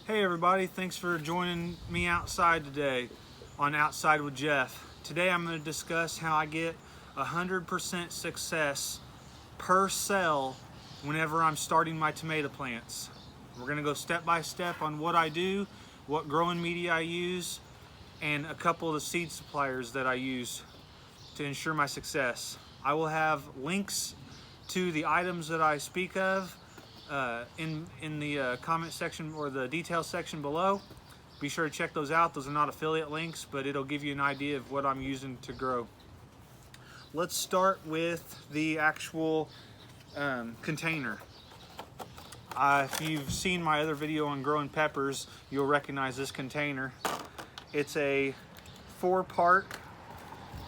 Hey everybody, thanks for joining me outside today on Outside with Jeff. Today I'm going to discuss how I get 100% success per cell whenever I'm starting my tomato plants. We're going to go step by step on what I do, what growing media I use, and a couple of the seed suppliers that I use to ensure my success. I will have links to the items that I speak of in the comment section or the details section below. Be sure to check those out. Those are not affiliate links, but it'll give you an idea of what I'm using to grow. Let's start with the actual container. If you've seen my other video on growing peppers, you'll recognize this container. It's a 4-part.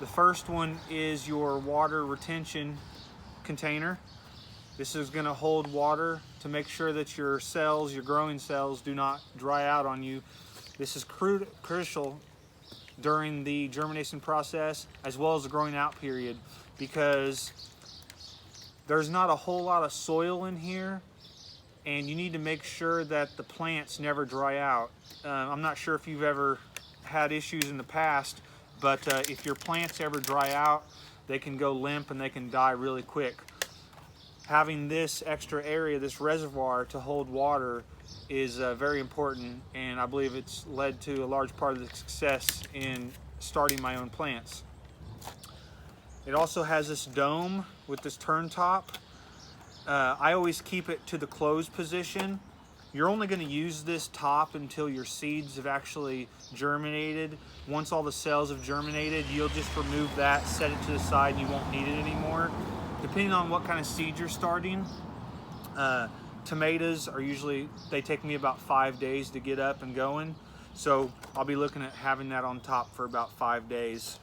The first one is your water retention container. This is going to hold water to make sure that your cells, your growing cells, do not dry out on you. This is crucial during the germination process as well as the growing out period, because there's not a whole lot of soil in here and you need to make sure that the plants never dry out. I'm not sure if you've ever had issues in the past, but if your plants ever dry out, they can go limp and they can die really quick. Having this extra area, this reservoir to hold water, is very important, and I believe it's led to a large part of the success in starting my own plants. It also has this dome with this turn top. I always keep it to the closed position. You're only going to use this top until your seeds have actually germinated. Once all the cells have germinated, you'll just remove that, set it to the side, and you won't need it anymore. Depending on what kind of seed you're starting, tomatoes are usually, they take me about 5 days to get up and going. So I'll be looking at having that on top for about 5 days.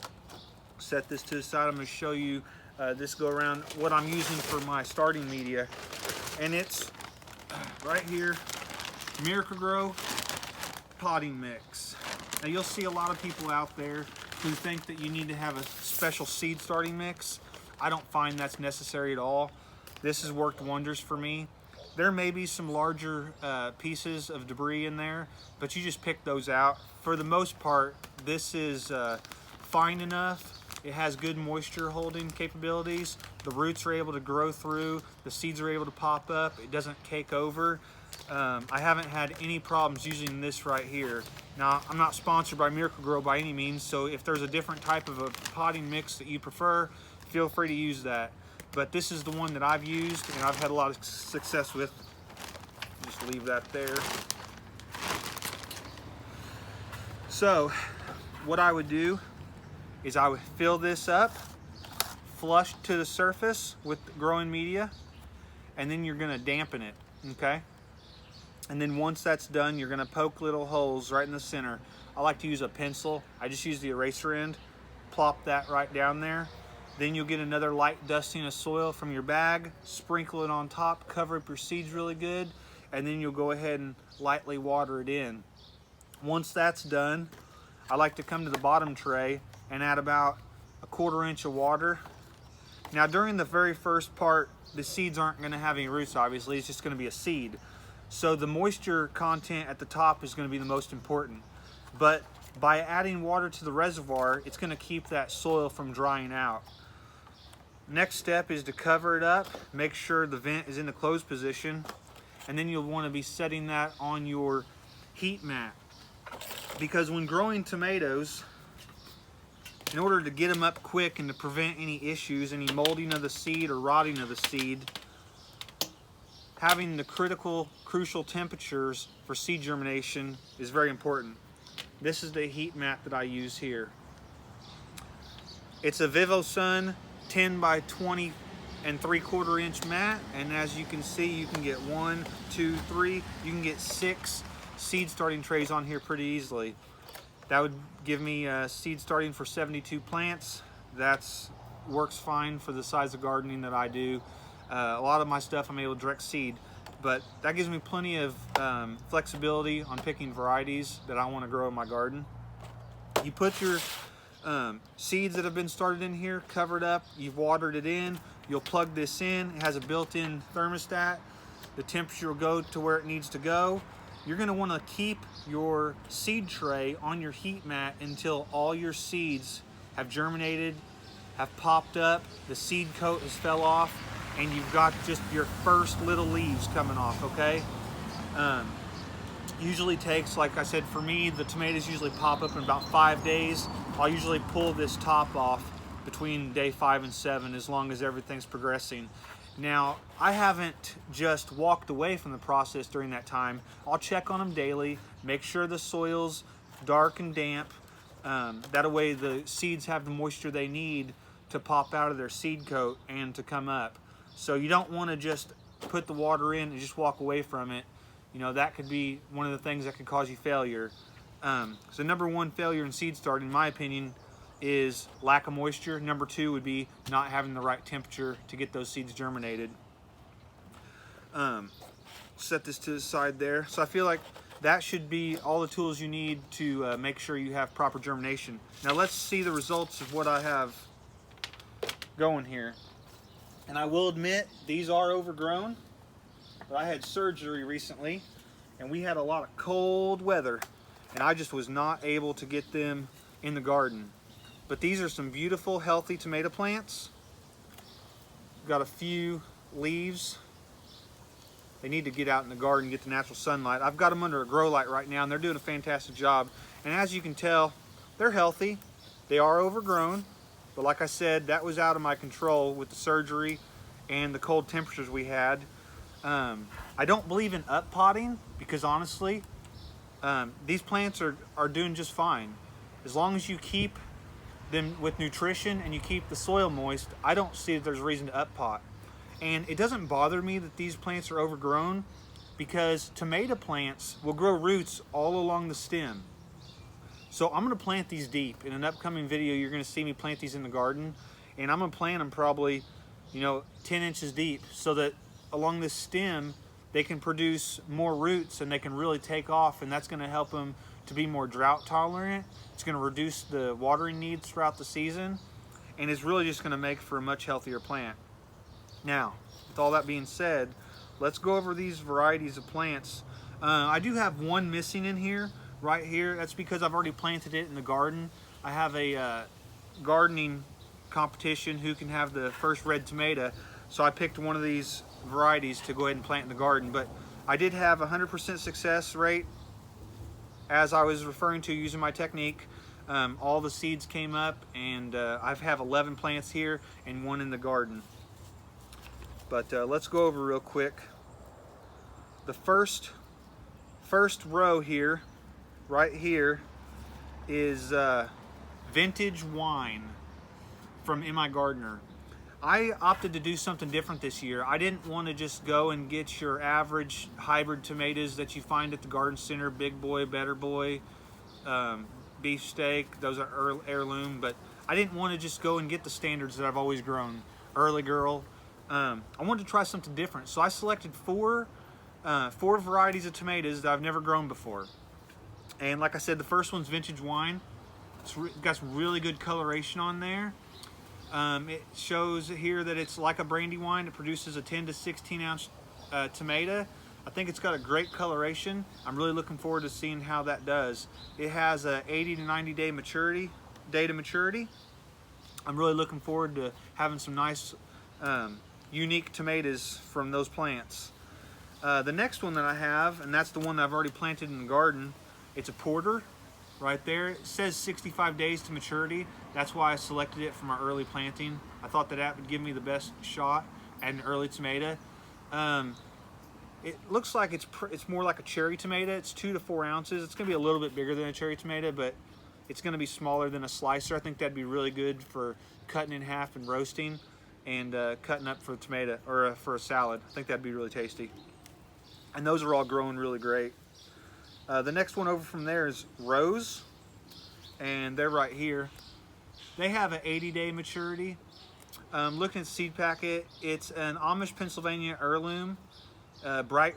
Set this to the side. I'm going to show you this go around what I'm using for my starting media. And it's right here, Miracle-Gro potting mix. Now you'll see a lot of people out there who think that you need to have a special seed starting mix. I don't find that's necessary at all. This has worked wonders for me. There may be some larger pieces of debris in there, but you just pick those out. For the most part, this is fine enough. It has good moisture holding capabilities. The roots are able to grow through. The seeds are able to pop up. It doesn't cake over. I haven't had any problems using this right here. Now, I'm not sponsored by Miracle-Gro by any means, so if there's a different type of a potting mix that you prefer, feel free to use that. But this is the one that I've used and I've had a lot of success with. Just leave that there. So what I would do is I would fill this up, flush to the surface with growing media, and then you're going to dampen it, okay? And then once that's done, you're going to poke little holes right in the center. I like to use a pencil. I just use the eraser end, plop that right down there. Then you'll get another light dusting of soil from your bag, sprinkle it on top, cover up your seeds really good, and then you'll go ahead and lightly water it in. Once that's done, I like to come to the bottom tray and add about 1/4 inch of water. Now during the very first part, the seeds aren't going to have any roots, obviously. It's just going to be a seed. So the moisture content at the top is going to be the most important. But by adding water to the reservoir, it's going to keep that soil from drying out. Next step is to cover it up, make sure the vent is in the closed position, and then you'll want to be setting that on your heat mat. Because when growing tomatoes, in order to get them up quick and to prevent any issues, any molding of the seed or rotting of the seed, having the crucial temperatures for seed germination is very important. This is the heat mat that I use here. It's a VivoSun 10 by 20 and 3/4 inch mat, and as you can see, you can get 1, 2, 3, you can get 6 seed starting trays on here pretty easily. That would give me seed starting for 72 plants. That's works fine for the size of gardening that I do. A lot of my stuff I'm able to direct seed, but that gives me plenty of flexibility on picking varieties that I want to grow in my garden. You put your seeds that have been started in here, covered up, you've watered it in, you'll plug this in. It has a built-in thermostat. The temperature will go to where it needs to go. you're going to want to keep your seed tray on your heat mat until all your seeds have germinated, have popped up, the seed coat has fell off, and you've got just your first little leaves coming off, okay? Usually takes, like I said, for me, the tomatoes usually pop up in about 5 days. I'll usually pull this top off between day 5 and 7 as long as everything's progressing. Now, I haven't just walked away from the process during that time. I'll check on them daily, make sure the soil's dark and damp. That way the seeds have the moisture they need to pop out of their seed coat and to come up. So you don't want to just put the water in and just walk away from it. You know, that could be one of the things that could cause you failure. So number one failure in seed starting, in my opinion, is lack of moisture. Number 2 would be not having the right temperature to get those seeds germinated. Set this to the side there. So I feel like that should be all the tools you need to make sure you have proper germination. Now let's see the results of what I have going here. And I will admit, these are overgrown, but I had surgery recently and we had a lot of cold weather and I just was not able to get them in the garden. But these are some beautiful, healthy tomato plants. Got a few leaves. They need to get out in the garden, get the natural sunlight. I've got them under a grow light right now and they're doing a fantastic job. And as you can tell, they're healthy. They are overgrown, but like I said, that was out of my control with the surgery and the cold temperatures we had. I don't believe in up potting because honestly, these plants are doing just fine. As long as you keep them with nutrition and you keep the soil moist, I don't see that there's a reason to up pot. And it doesn't bother me that these plants are overgrown because tomato plants will grow roots all along the stem. So I'm going to plant these deep. In an upcoming video, you're going to see me plant these in the garden, and I'm going to plant them probably, 10 inches deep so that along this stem they can produce more roots and they can really take off, and that's going to help them to be more drought tolerant. It's going to reduce the watering needs throughout the season, and it's really just going to make for a much healthier plant. Now, with all that being said, let's go over these varieties of plants. I do have one missing in here, right here. That's because I've already planted it in the garden. I have a gardening competition who can have the first red tomato, so I picked one of these varieties to go ahead and plant in the garden. But I did have 100% success rate as I was referring to using my technique. All the seeds came up, and I have 11 plants here and one in the garden. But let's go over real quick. The first row here, right here, is Vintage Wine from M.I. Gardener. I opted to do something different this year. I didn't want to just go and get your average hybrid tomatoes that you find at the garden center, Big Boy, Better Boy, Beefsteak, those are heirloom, but I didn't want to just go and get the standards that I've always grown, Early Girl. I wanted to try something different, so I selected four varieties of tomatoes that I've never grown before. And like I said, the first one's Vintage Wine. It's got some really good coloration on there. It shows here that it's like a brandy wine. It produces a 10 to 16 ounce tomato. I think it's got a great coloration. I'm really looking forward to seeing how that does. It has a 80 to 90 day maturity. I'm really looking forward to having some nice unique tomatoes from those plants. The next one that I have, and that's the one that I've already planted in the garden, it's a porter right there. It says 65 days to maturity. That's why I selected it for my early planting. I thought that would give me the best shot at an early tomato. It looks like it's more like a cherry tomato. It's 2 to 4 ounces. It's going to be a little bit bigger than a cherry tomato, but it's going to be smaller than a slicer. I think that'd be really good for cutting in half and roasting, and cutting up for a tomato or for a salad. I think that'd be really tasty. And those are all growing really great. The next one over from there is Rose, and they're right here. They have an 80-day maturity. Looking at the seed packet, it's an Amish Pennsylvania heirloom, bright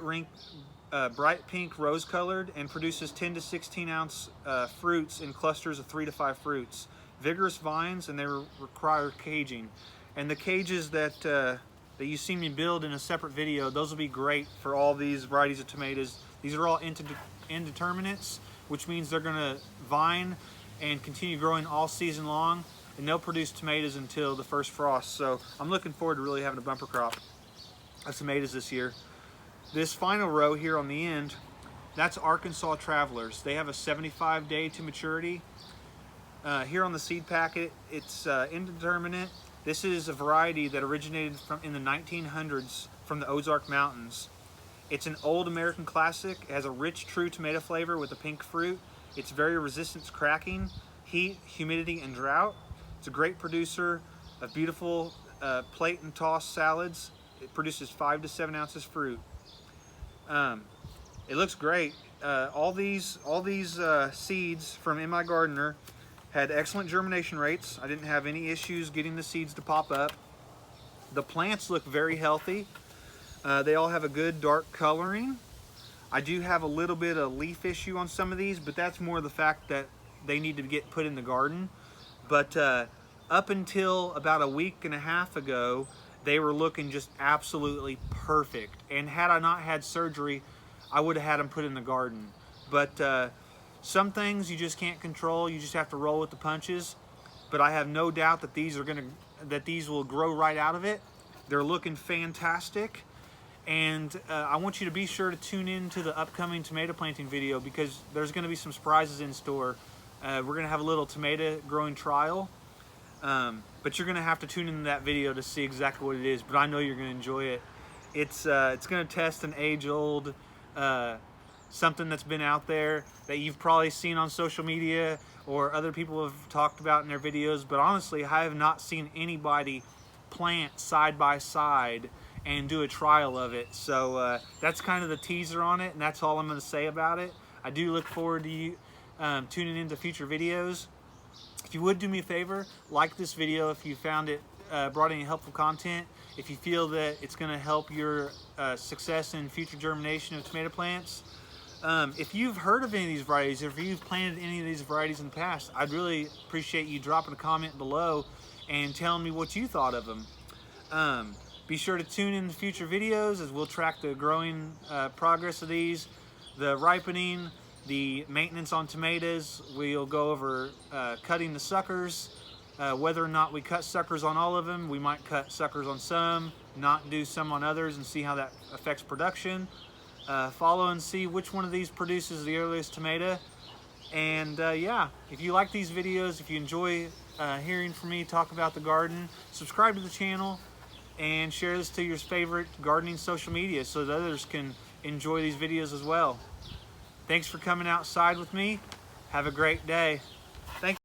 pink rose colored, and produces 10 to 16 ounce fruits in clusters of 3 to 5 fruits. Vigorous vines, and they require caging. And the cages that you see me build in a separate video, those will be great for all these varieties of tomatoes These are all indeterminates, which means they're gonna vine and continue growing all season long, and they'll produce tomatoes until the first frost. So I'm looking forward to really having a bumper crop of tomatoes this year. This final row here on the end, that's Arkansas Travelers. They have a 75-day to maturity. Here on the seed packet, it's indeterminate. This is a variety that originated in the 1900s from the Ozark Mountains. It's an old American classic. It has a rich, true tomato flavor with a pink fruit. It's very resistant to cracking, heat, humidity, and drought. It's a great producer of beautiful plate and toss salads. It produces 5 to 7 ounces fruit. It looks great. All these seeds from In My Gardener had excellent germination rates. I didn't have any issues getting the seeds to pop up. The plants look very healthy. They all have a good dark coloring. I do have a little bit of leaf issue on some of these, but that's more the fact that they need to get put in the garden. But up until about a week and a half ago, they were looking just absolutely perfect. And had I not had surgery, I would have had them put in the garden. But some things you just can't control. You just have to roll with the punches. But I have no doubt that these will grow right out of it. They're looking fantastic. And I want you to be sure to tune in to the upcoming tomato planting video, because there's going to be some surprises in store. We're going to have a little tomato growing trial. But you're going to have to tune into that video to see exactly what it is. But I know you're going to enjoy it. It's going to test an age-old something that's been out there that you've probably seen on social media or other people have talked about in their videos. But honestly, I have not seen anybody plant side by side and do a trial of it. So that's kind of the teaser on it, and that's all I'm going to say about it. I do look forward to you tuning into future videos. If you would do me a favor, like this video if you found it brought any helpful content. If you feel that it's going to help your success in future germination of tomato plants. If you've heard of any of these varieties, or if you've planted any of these varieties in the past, I'd really appreciate you dropping a comment below and telling me what you thought of them. Be sure to tune in to future videos as we'll track the growing progress of these, the ripening, the maintenance on tomatoes. We'll go over cutting the suckers, whether or not we cut suckers on all of them. We might cut suckers on some, not do some on others, and see how that affects production. Follow and see which one of these produces the earliest tomato. And yeah, if you like these videos, if you enjoy hearing from me talk about the garden, subscribe to the channel and share this to your favorite gardening social media so that others can enjoy these videos as well. Thanks for coming outside with me. Have a great day. Thank you.